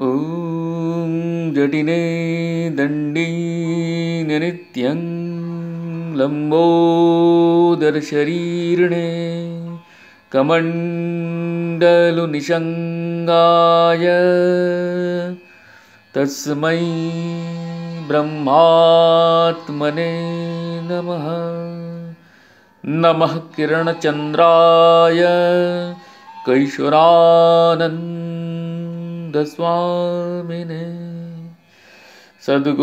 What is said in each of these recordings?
ॐ जटिने दण्डी नित्यं लम्बोदरशरीर्णे कमण्डलुनिषङ्गाय तस्मै ब्रह्मात्मने नमः। नमः किरणचन्द्राय कैशोरानन्दस्वामिने सद्गुरोरवताराय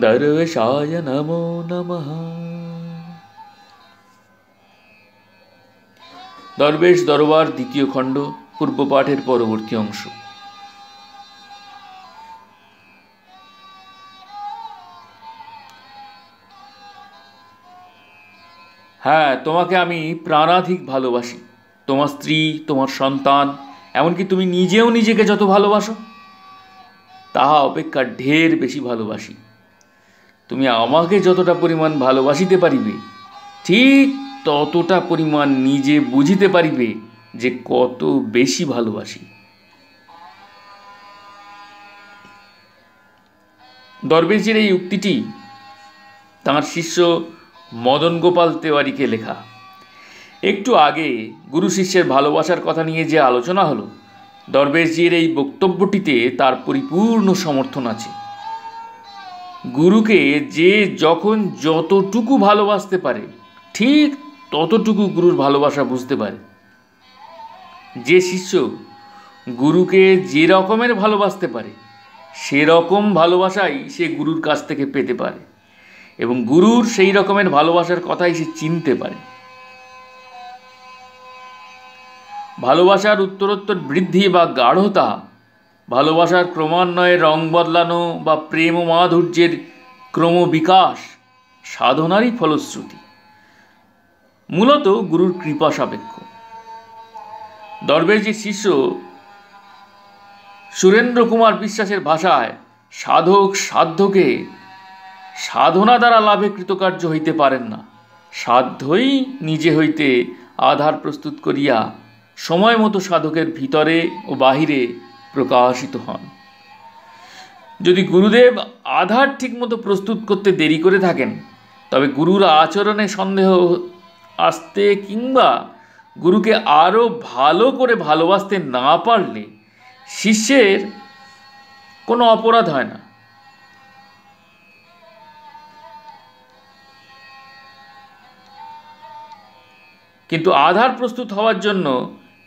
दर्वेशाय नमो नमः। दरवेश दरबार द्वितीय खंड पूर्वपाठेर परवर्ती अंश। হ্যাঁ, তোমাকে আমি প্রাণাধিক ভালোবাসি। তোমার স্ত্রী, তোমার সন্তান, এমনকি তুমি নিজেও নিজেকে যত ভালোবাসো তাহা অপেক্ষা ঢের বেশি ভালোবাসি। তুমি আমাকে যতটা পরিমাণ ভালোবাসিতে পারিবে ঠিক ততটা পরিমাণ নিজে বুঝিতে পারিবে যে কত বেশি ভালোবাসি। দরবেশজির এই উক্তিটি তাঁর শিষ্য মদন গোপাল তেওয়ারিকে লেখা। একটু আগে গুরু শিষ্যের ভালোবাসার কথা নিয়ে যে আলোচনা হলো, দরবেশজির এই বক্তব্যটিতে তার পরিপূর্ণ সমর্থন আছে। গুরুকে যে যখন যতটুকু ভালোবাসতে পারে ঠিক ততটুকু গুরুর ভালোবাসা বুঝতে পারে। যে শিষ্য গুরুকে যে রকমের ভালোবাসতে পারে সেরকম ভালোবাসাই সে গুরুর কাছ থেকে পেতে পারে এবং গুরুর সেই রকমের ভালোবাসার কথাই সে চিনতে পারে। ভালোবাসার উত্তরোত্তর বৃদ্ধি বা গাঢ়তা, ভালোবাসার ক্রমান্বয়ে রং বদলানো বা প্রেম ও মাধুর্যের ক্রমবিকাশ সাধনারই ফলশ্রুতি, মূলত গুরুর কৃপা সাপেক্ষ। দরবেশজির শিষ্য সুরেন্দ্র কুমার বিশ্বাসের ভাষায় সাধক সাধ্যকে সাধনা দ্বারা লাভে কৃতকার্য হইতে পারেন না, সাধ্যই নিজে হইতে আধার প্রস্তুত করিয়া সময় মতো সাধকের ভিতরে ও বাহিরে প্রকাশিত হন। যদি গুরুদেব আধার ঠিকমতো প্রস্তুত করতে দেরি করে থাকেন তবে গুরুর আচরণে সন্দেহ আসতে কিংবা গুরুকে আরও ভালো করে ভালোবাসতে না পারলে শিষ্যের কোনো অপরাধ হয় না। কিন্তু আধার প্রস্তুত হওয়ার জন্য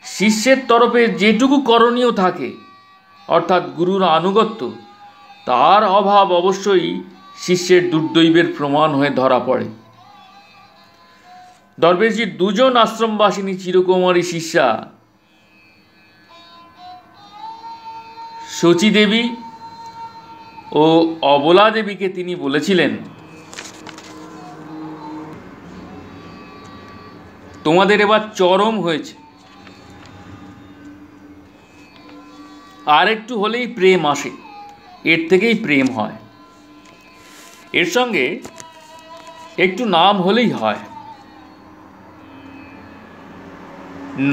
শিষ্যের তরফে যেটুকু করণীয় থাকে, অর্থাৎ গুরুর আনুগত্য, তার অভাব অবশ্যই শিষ্যের দুর্দৈবের প্রমাণ হয়ে ধরা পড়ে। দরবেশজির দুজন আশ্রমবাসিনী চিরকুমারী শিষ্যা শচী দেবী ও অবলা দেবীকে তিনি বলেছিলেন, তোমাদের এবার চরম হয়েছে, আর একটু হলেই প্রেম আসে, এর থেকেই প্রেম হয়, এর সঙ্গে একটু নাম হলেই হয়,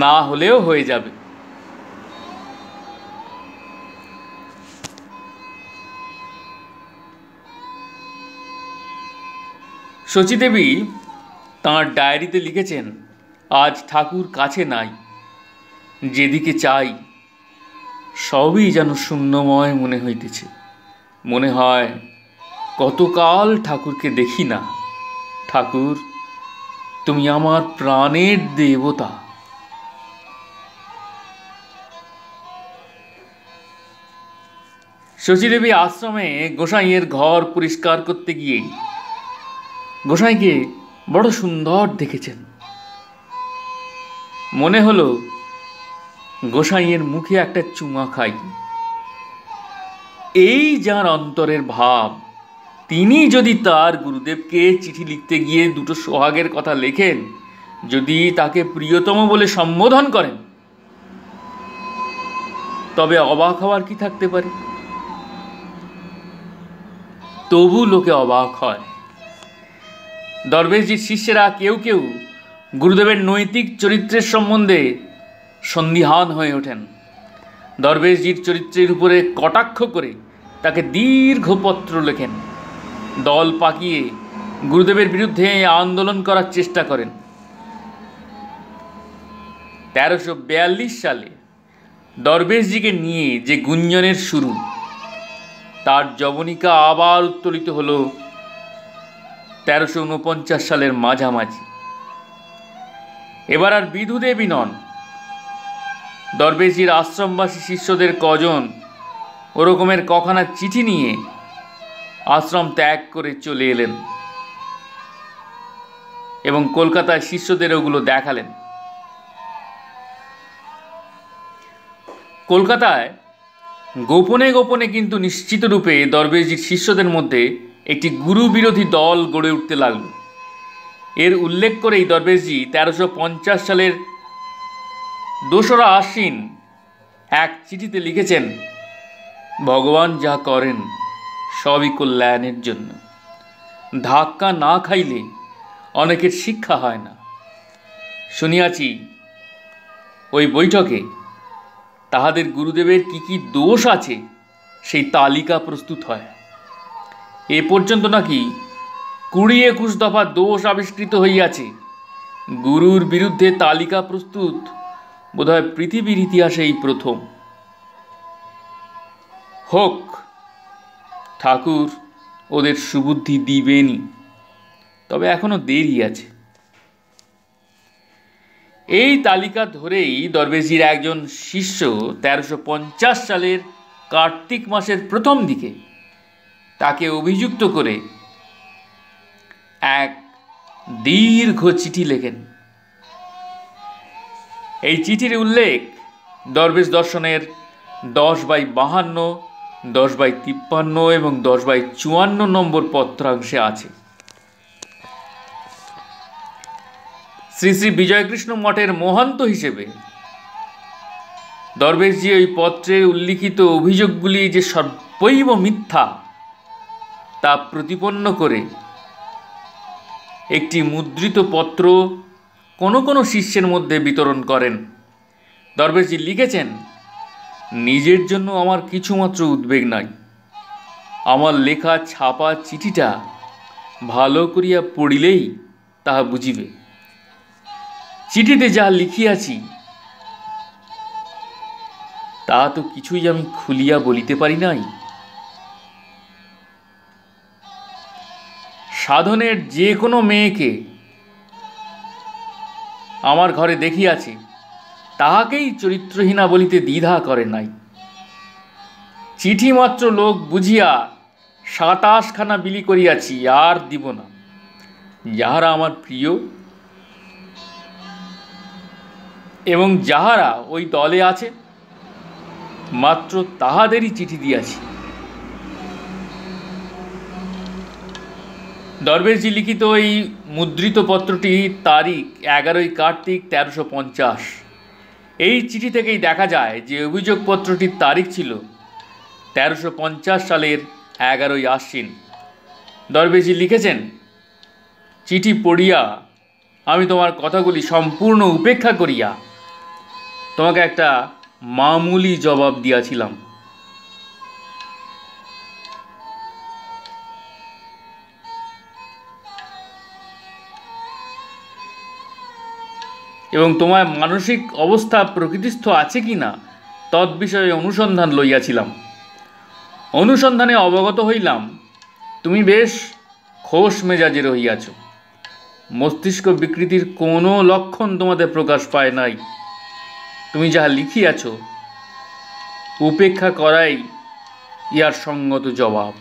না হলেও হয়ে যাবে। শচী দেবী তাঁর ডায়েরিতে লিখেছেন, আজ ঠাকুর কাছে নাই, যেদিকে চাই সবই যেন শূন্যময় মনে হইতেছে। মনে হয় কতকাল ঠাকুরকে দেখি না। ঠাকুর, তুমি আমার প্রাণের দেবতা। শচী দেবী আশ্রমে গোসাইয়ের ঘর পরিষ্কার করতে গিয়ে গোসাইকে বড় সুন্দর দেখেছেন। মনে হলো গোসাইয়ের মুখে একটা চুমা খাই। এই যার অন্তরের ভাব, তিনি যদি তার গুরুদেবকে চিঠি লিখতে গিয়ে দুটো সোহাগের কথা লেখেন, যদি তাকে প্রিয়তম বলে সম্বোধন করেন, তবে অবাক হওয়ার কি থাকতে পারে? তবু লোকে অবাক হয়। দরবেশজির শিষ্যেরা কেউ কেউ গুরুদেবের নৈতিক চরিত্রের সম্বন্ধে সন্দিহান হয়ে ওঠেন। দরবেশজির চরিত্রের উপরে কটাক্ষ করে তাকে দীর্ঘ পত্র লেখেন। দল পাকিয়ে গুরুদেবের বিরুদ্ধে আন্দোলন করার চেষ্টা করেন। 1342 সালে দরবেশজিকে নিয়ে যে গুঞ্জনের শুরু, তার জবনিকা আবার উত্তোলিত হল 1349 সালের মাঝামাঝি। এবার আর বিধু দেবী নন, দরবেশজির আশ্রমবাসী শিষ্যদের কজন ওরকমের কখানা চিঠি নিয়ে আশ্রম ত্যাগ করে চলে এলেন এবং কলকাতায় শিষ্যদের ওগুলো দেখালেন। কলকাতায় গোপনে গোপনে কিন্তু নিশ্চিত রূপে দরবেশজির শিষ্যদের মধ্যে একটি গুরু বিরোধী দল গড়ে উঠতে লাগল। এর উল্লেখ করেই দরবেশজি 1350 সালের 2রা আশ্বিন এক চিঠিতে লিখেছেন, ভগবান যা করেন সবই কল্যাণের জন্য। ধাক্কা না খাইলে অনেকের শিক্ষা হয় না। শুনিয়াছি ওই বৈঠকে তাহাদের গুরুদেবের কি কি দোষ আছে সেই তালিকা প্রস্তুত হয়। এ পর্যন্ত নাকি 20-21 দফা দোষ আবিষ্কৃত হইয়াছে। গুরুর বিরুদ্ধে তালিকা প্রস্তুত বোধহয় পৃথিবীর ইতিহাসে এই প্রথম। হোক, ঠাকুর ওদের সুবুদ্ধি দিবেনই, তবে এখনো দেরি আছে। এই তালিকা ধরেই দরবেশজির একজন শিষ্য 1350 সালের কার্তিক মাসের প্রথম দিকে তাকে অভিযুক্ত করে এক দীর্ঘ চিঠি লেখেন। এই চিঠির উল্লেখ দরবেশ দর্শনের 10/52, 10/53 এবং 10/54 নম্বর পত্রাংশে আছে। শ্রী শ্রী বিজয়কৃষ্ণ মঠের মহন্ত হিসেবে দরবেশজি ওই পত্রে উল্লিখিত অভিযোগগুলি যে সর্বৈব মিথ্যা তা প্রতিপন্ন করে একটি মুদ্রিত পত্র কোনো কোনো শিষ্যের মধ্যে বিতরণ করেন। দরবেশজি লিখেছেন, নিজের জন্য আমার কিছুমাত্র উদ্বেগ নাই। আমার লেখা ছাপা চিঠিটা ভালো করিয়া পড়িলেই তাহা বুঝিবে। চিঠিতে যা লিখিয়াছি তা তো কিছুই আমি খুলিয়া বলিতে পারি নাই। সাধনের যে কোনো মেয়েকে আমার ঘরে দেখিয়াছি, তাহাকেই চরিত্রহীনা বলিতে দ্বিধা করে নাই। চিঠি মাত্র লোক বুঝিয়া 27খানা বিলি করিয়াছি, আর দিব না। যাহারা আমার প্রিয় এবং যাহারা ওই দলে আছে মাত্র তাহাদেরই চিঠি দিয়াছি। দরবেশজি লিখিত এই মুদ্রিত পত্রটি তারিখ 11 কার্তিক 1350। এই চিঠি থেকেই দেখা যায় যে অভিযোগপত্রটির তারিখ ছিল 1350 সালের 11 আশ্বিন। দরবেশজি লিখেছেন, চিঠি পড়িয়া আমি তোমার কথাগুলি সম্পূর্ণ উপেক্ষা করিয়া তোমাকে একটা মামুলি জবাব দিয়াছিলাম। এবং তোমার মানসিক অবস্থা প্রকৃতিস্থ আছে কি না তদ্বিষয়ে অনুসন্ধান লইয়াছিলাম। অনুসন্ধানে অবগত হইলাম তুমি বেশ খোশ মেজাজে রহিয়াছ। মস্তিষ্ক বিকৃতির কোনো লক্ষণ তোমাদের প্রকাশ পায় নাই। তুমি যাহা লিখিয়াছ উপেক্ষা করাই ইহার সঙ্গত জবাব।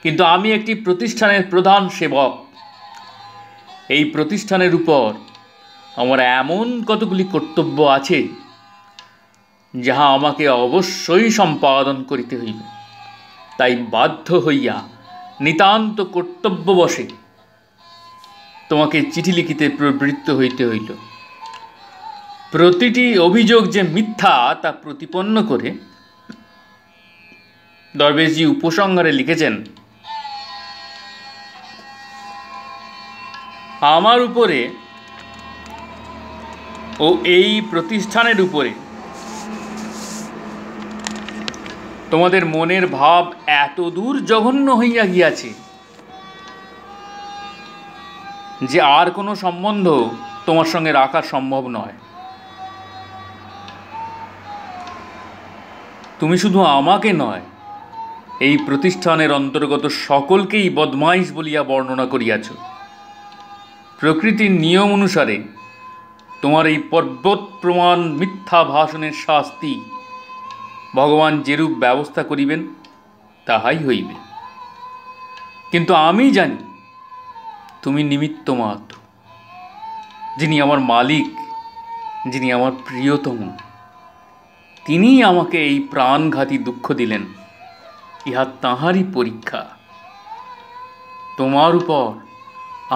কিন্তু আমি একটি প্রতিষ্ঠানের প্রধান সেবক। এই প্রতিষ্ঠানের উপর আমার এমন কতগুলি কর্তব্য আছে যাহা আমাকে অবশ্যই সম্পাদন করিতে হইবে। তাই বাধ্য হইয়া নিতান্ত কর্তব্যবশে তোমাকে চিঠি লিখিতে প্রবৃত্ত হইতে হইল। প্রতিটি অভিযোগ যে মিথ্যা তা প্রতিপন্ন করে দরবেশজি উপসংহারে লিখেছেন, আমার উপরে ও এই প্রতিষ্ঠানের উপরে তোমাদের মনের ভাব এত দূর জঘন্য হইয়া গিয়াছে যে আর কোনো সম্বন্ধ তোমার সঙ্গে রাখা সম্ভব নয়। তুমি শুধু আমাকে নয়, এই প্রতিষ্ঠানের অন্তর্গত সকলকেই বদমাইশ বলিয়া বর্ণনা করিয়াছ। প্রকৃতির নিয়ম অনুসারে তোমার এই পর্বত প্রমাণ মিথ্যা ভাষণের শাস্তি ভগবান যেরূপ ব্যবস্থা করিবেন তাহাই হইবে। কিন্তু আমি জানি তুমি নিমিত্ত মাত্র। যিনি আমার মালিক, যিনি আমার প্রিয়তম, তিনিই আমাকে এই প্রাণঘাতী দুঃখ দিলেন। ইহা তাঁহারই পরীক্ষা। তোমার উপর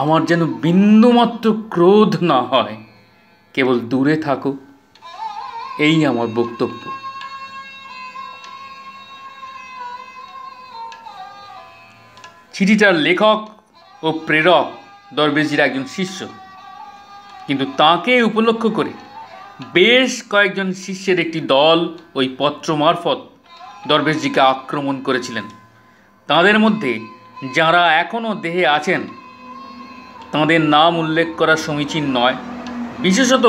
আমার যেন বিন্দুমাত্র ক্রোধ না হয়, কেবল দূরে থাকো, এই আমার বক্তব্য। চিঠিটার লেখক ও প্রেরক দরবেশজির একজন শিষ্য, কিন্তু তাঁকে উপলক্ষ করে বেশ কয়েকজন শিষ্যের একটি দল ওই পত্র মারফত দরবেশজিকে আক্রমণ করেছিলেন। তাঁদের মধ্যে যাঁরা এখনও দেহে আছেন তাঁদের নাম উল্লেখ করা সমীচীন নয়। বিশেষত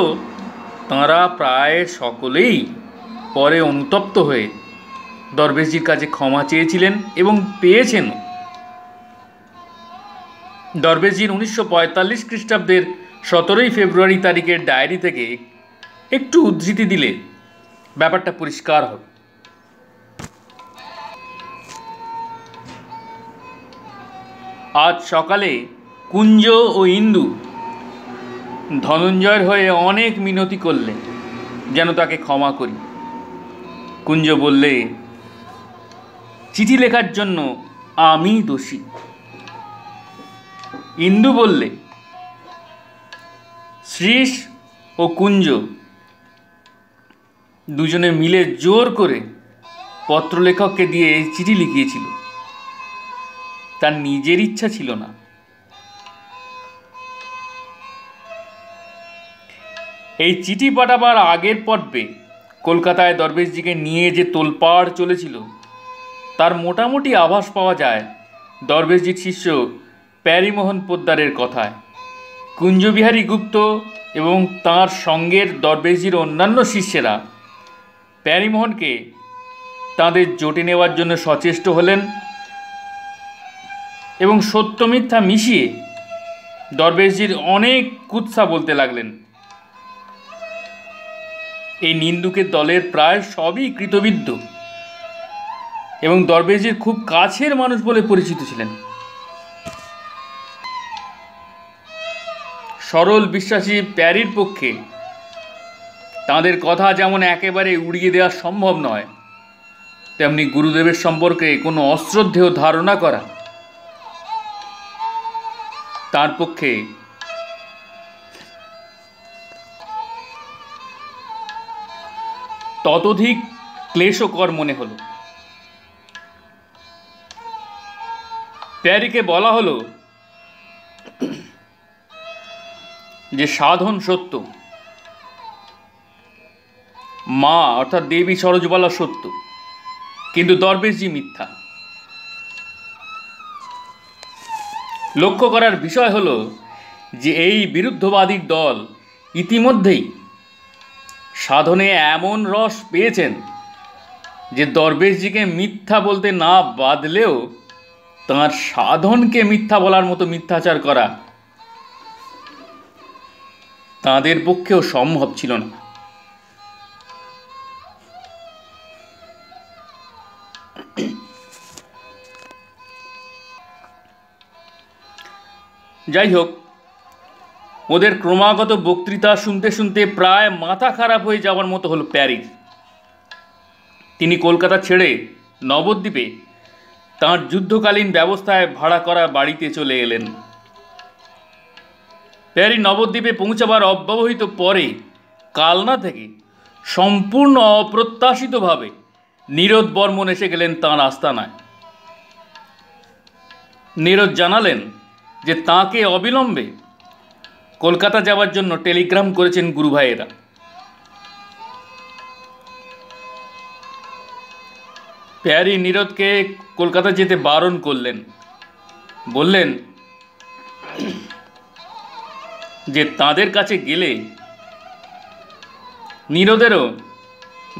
তাঁরা প্রায় সকলেই পরে অনুতপ্ত হয়ে দরবেশজির কাছে ক্ষমা চেয়েছিলেন এবং পেয়েছেন। দরবেশজির 1945 খ্রিস্টাব্দের 17 ফেব্রুয়ারি তারিখের ডায়েরি থেকে একটু উদ্ধৃতি দিলে ব্যাপারটা পরিষ্কার হবে। আজ সকালে কুঞ্জ ও ইন্দু ধনঞ্জয়ের হয়ে অনেক মিনতি করলে যেন তাকে ক্ষমা করি। কুঞ্জ বললে, চিঠি লেখার জন্য আমি দোষী। ইন্দু বললে, শ্রীশ ও কুঞ্জ দুজনে মিলে জোর করে পত্রলেখককে দিয়ে চিঠি লিখিয়েছিল, তার নিজের ইচ্ছা ছিল না। এই চিঠি পাঠাবার আগের পর্বে কলকাতায় দরবেশজিকে নিয়ে যে তোলপাড় চলেছিল তার মোটামুটি আভাস পাওয়া যায় দরবেশজির শিষ্য প্যারীমোহন পোদ্দারের কথায়। কুঞ্জবিহারী গুপ্ত এবং তাঁর সঙ্গের দরবেশজির অন্যান্য শিষ্যেরা প্যারীমোহনকে তাঁদের জোটে নেওয়ার জন্য সচেষ্ট হলেন এবং সত্য মিথ্যা মিশিয়ে দরবেশজির অনেক কুৎসা বলতে লাগলেন। এই নিন্দুকের দলের প্রায় সবই কৃতবিদ্ধ এবং দরবেশজির খুব কাছের মানুষ বলে পরিচিত ছিলেন। সরল বিশ্বাসী প্যারীর পক্ষে তাঁদের কথা যেমন একেবারে উড়িয়ে দেওয়া সম্ভব নয়, তেমনি গুরুদেবের সম্পর্কে কোনো অশ্রদ্ধেয় ধারণা করা তার পক্ষে ততোধিক ক্লেশকর মনে হলো। প্যারীকে বলা হলো যে সাধন সত্য, মা অর্থাৎ দেবী সরোজবালা সত্য, কিন্তু দরবেশজি মিথ্যা। লক্ষ্য করার বিষয় হলো যে এই বিরুদ্ধবাদীর দল ইতিমধ্যেই সাধনে এমন রস পেয়েছেন যে দরবেশজিকে মিথ্যা বলতে না বাদলেও তাঁর সাধনকে মিথ্যা বলার মতো মিথ্যাচার করা তাঁদের পক্ষেও সম্ভব ছিল না। যাই হোক, ওদের ক্রমাগত বক্তৃতা শুনতে শুনতে প্রায় মাথা খারাপ হয়ে যাওয়ার মতো হলো প্যারীর। তিনি কলকাতা ছেড়ে নবদ্বীপে তাঁর যুদ্ধকালীন ব্যবস্থায় ভাড়া করা বাড়িতে চলে এলেন। প্যারী নবদ্বীপে পৌঁছাবার অব্যবহিত পরে কালনা থেকে সম্পূর্ণ অপ্রত্যাশিতভাবে নীরদ বর্মন এসে গেলেন তাঁর আস্তানায়। নীরদ জানালেন যে তাঁকে অবিলম্বে কলকাতা যাওয়ার জন্য টেলিগ্রাম করেছেন গুরুভাইয়েরা। প্যারি নীরদকে কলকাতা যেতে বারণ করলেন, বললেন যে তাঁদের কাছে গেলে নীরদেরও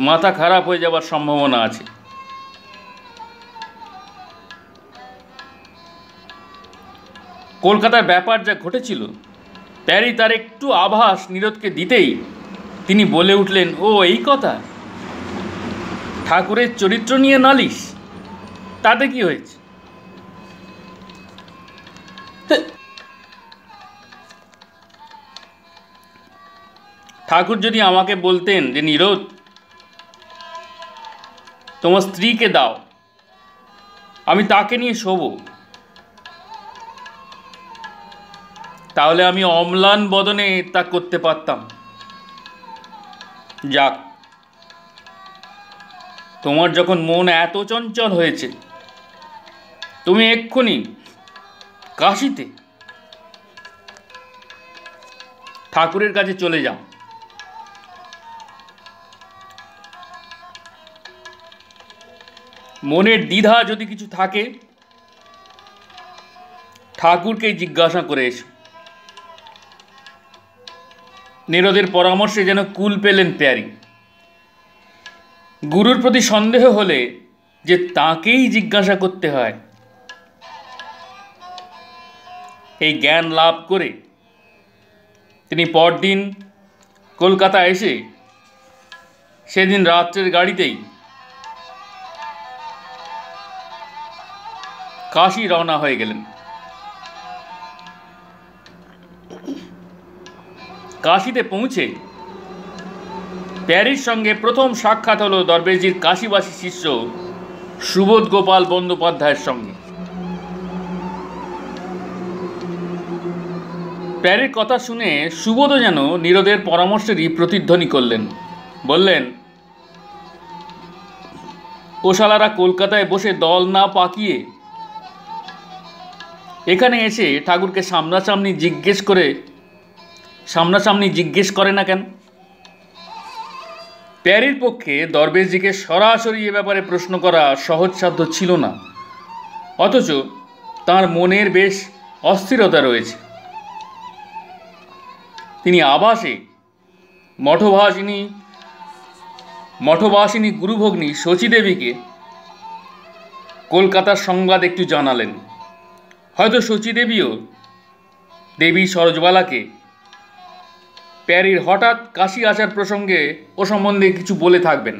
মাথা খারাপ হয়ে যাওয়ার সম্ভাবনা আছে। কলকাতার ব্যাপার যা ঘটেছিল, প্যারি তার একটু আভাস নীরদকে দিতেই তিনি বলে উঠলেন, ও এই কথা, ঠাকুরের চরিত্র নিয়ে নালিশ, তাতে কি হয়েছে? ঠাকুর যদি আমাকে বলতেন যে নীরদ, তোমার স্ত্রীকে দাও, আমি তাকে নিয়ে শোবো, তাহলে আমি অম্লান বদনে তা করতে পারতাম। যাক, তোমার যখন মন এত চঞ্চল হয়েছে, তুমি এক্ষুনি কাশীতে ঠাকুরের কাছে চলে যাও। মনের দ্বিধা যদি কিছু থাকে, ঠাকুরকে জিজ্ঞাসা করে এসো। নীরদের পরামর্শে যেন কুল পেলেন প্যারি। গুরুর প্রতি সন্দেহ হলে যে তাকেই জিজ্ঞাসা করতে হয়, এই জ্ঞান লাভ করে তিনি পরদিন কলকাতা এসে সেদিন রাত্রের গাড়িতেই কাশী রওনা হয়ে গেলেন। কাশীতে পৌঁছে প্যারির সঙ্গে প্রথম সাক্ষাৎ হলো দরবেশজির কাশীবাসী শিষ্য সুবোধ গোপাল বন্দ্যোপাধ্যায়ের সঙ্গে। প্যারির কথা শুনে সুবোধও যেন নীরদের পরামর্শেরই প্রতিধ্বনি করলেন। বললেন, ও শালারা কলকাতায় বসে দল না পাকিয়ে এখানে এসে ঠাকুরকে সামনাসামনি জিজ্ঞেস করে না কেন? প্যারির পক্ষে দরবেশজিকে সরাসরি এ ব্যাপারে প্রশ্ন করা সহজসাধ্য ছিল না, অথচ তার মনের বেশ অস্থিরতা রয়েছে। তিনি আভাসে মঠবাসিনী গুরুভগ্নী শচীদেবীকে কলকাতার সংবাদ একটু জানালেন। হয়তো শচীদেবীও দেবী সরোজবালাকে প্যারির হঠাৎ কাশী আসার প্রসঙ্গে ও সম্বন্ধে কিছু বলে থাকবেন।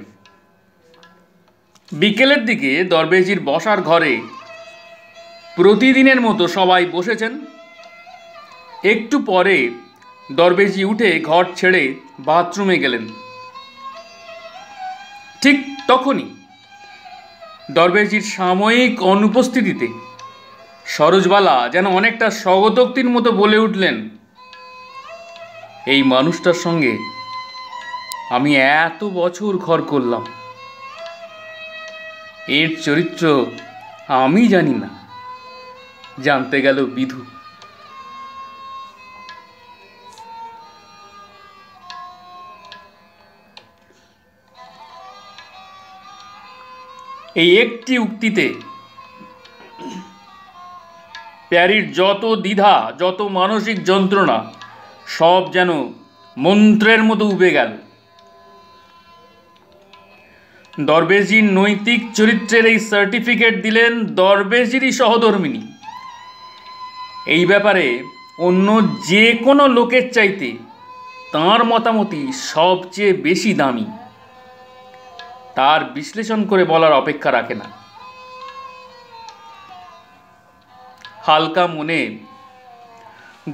বিকেলের দিকে দরবেশজির বসার ঘরে প্রতিদিনের মতো সবাই বসেছেন। একটু পরে দরবেশজি উঠে ঘর ছেড়ে বাথরুমে গেলেন। ঠিক তখনই দরবেশজির সাময়িক অনুপস্থিতিতে সরোজবালা যেন অনেকটা স্বগতোক্তির মতো বলে উঠলেন, এই মানুষটার সঙ্গে আমি এত বছর ঘর করলাম, এর চরিত্র আমি জানি না, জানতে গেল বিধু। এই একটি উক্তিতে প্যারির যত দ্বিধা, যত মানসিক যন্ত্রণা সব যেন মন্ত্রের মতো উবে গেল। দরবেশজির নৈতিক চরিত্রের এই সার্টিফিকেট দিলেন দরবেশজিরই সহধর্মিনী। এই ব্যাপারে অন্য যে কোনো লোকের চাইতে তাঁর মতামতই সবচেয়ে বেশি দামি, তার বিশ্লেষণ করে বলার অপেক্ষা রাখে না। হালকা মনে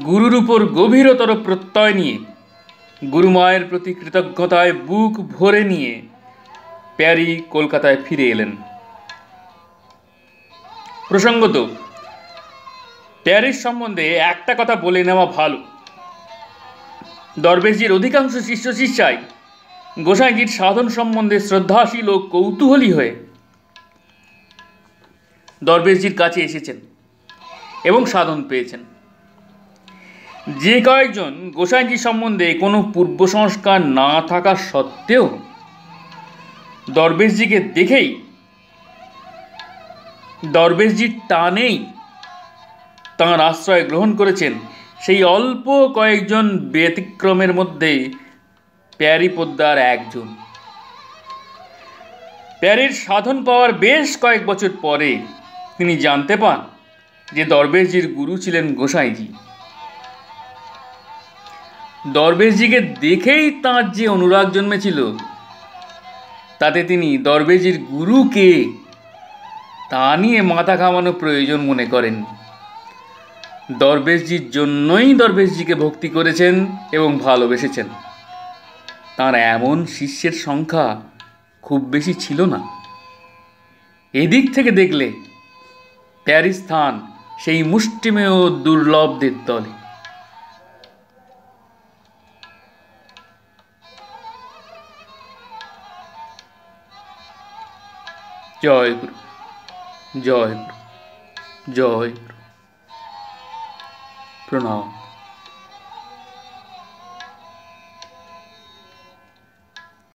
গুরুর উপর গভীরতর প্রত্যয় নিয়ে, গুরুমায়ের প্রতি কৃতজ্ঞতায় বুক ভরে নিয়ে প্যারি কলকাতায় ফিরে এলেন। প্রসঙ্গত প্যারির সম্বন্ধে একটা কথা বলে নেওয়া ভালো। দরবেশজির অধিকাংশ শিষ্য শিষ্যাই গোসাইজির সাধন সম্বন্ধে শ্রদ্ধাশীল ও কৌতূহলী হয়ে দরবেশজির কাছে এসেছেন এবং সাধন পেয়েছেন। যে কয়েকজন গোসাইজি সম্বন্ধে কোনো পূর্ব সংস্কার না থাকা সত্ত্বেও দরবেশজিকে দেখেই দরবেশজির টানেই তাঁর আশ্রয় গ্রহণ করেছেন, সেই অল্প কয়েকজন ব্যতিক্রমের মধ্যে প্যারী পোদ্দার একজন। প্যারীর সাধন পাওয়ার বেশ কয়েক বছর পরে তিনি জানতে পান যে দরবেশজির গুরু ছিলেন গোসাইজি। দরবেশজিকে দেখেই তাঁর যে অনুরাগ জন্মেছিল, তাতে তিনি দরবেশজির গুরু কে তা নিয়ে মাথা ঘামানো প্রয়োজন মনে করেন। দরবেশজির জন্যই দরবেশজিকে ভক্তি করেছেন এবং ভালোবেসেছেন। তাঁর এমন শিষ্যের সংখ্যা খুব বেশি ছিল না। এদিক থেকে দেখলে প্যারী স্থান সেই মুষ্টিমেয় দুর্লভদের দলে। জয় গুরু, জয় গুরু, জয় গুরু। প্রণাম।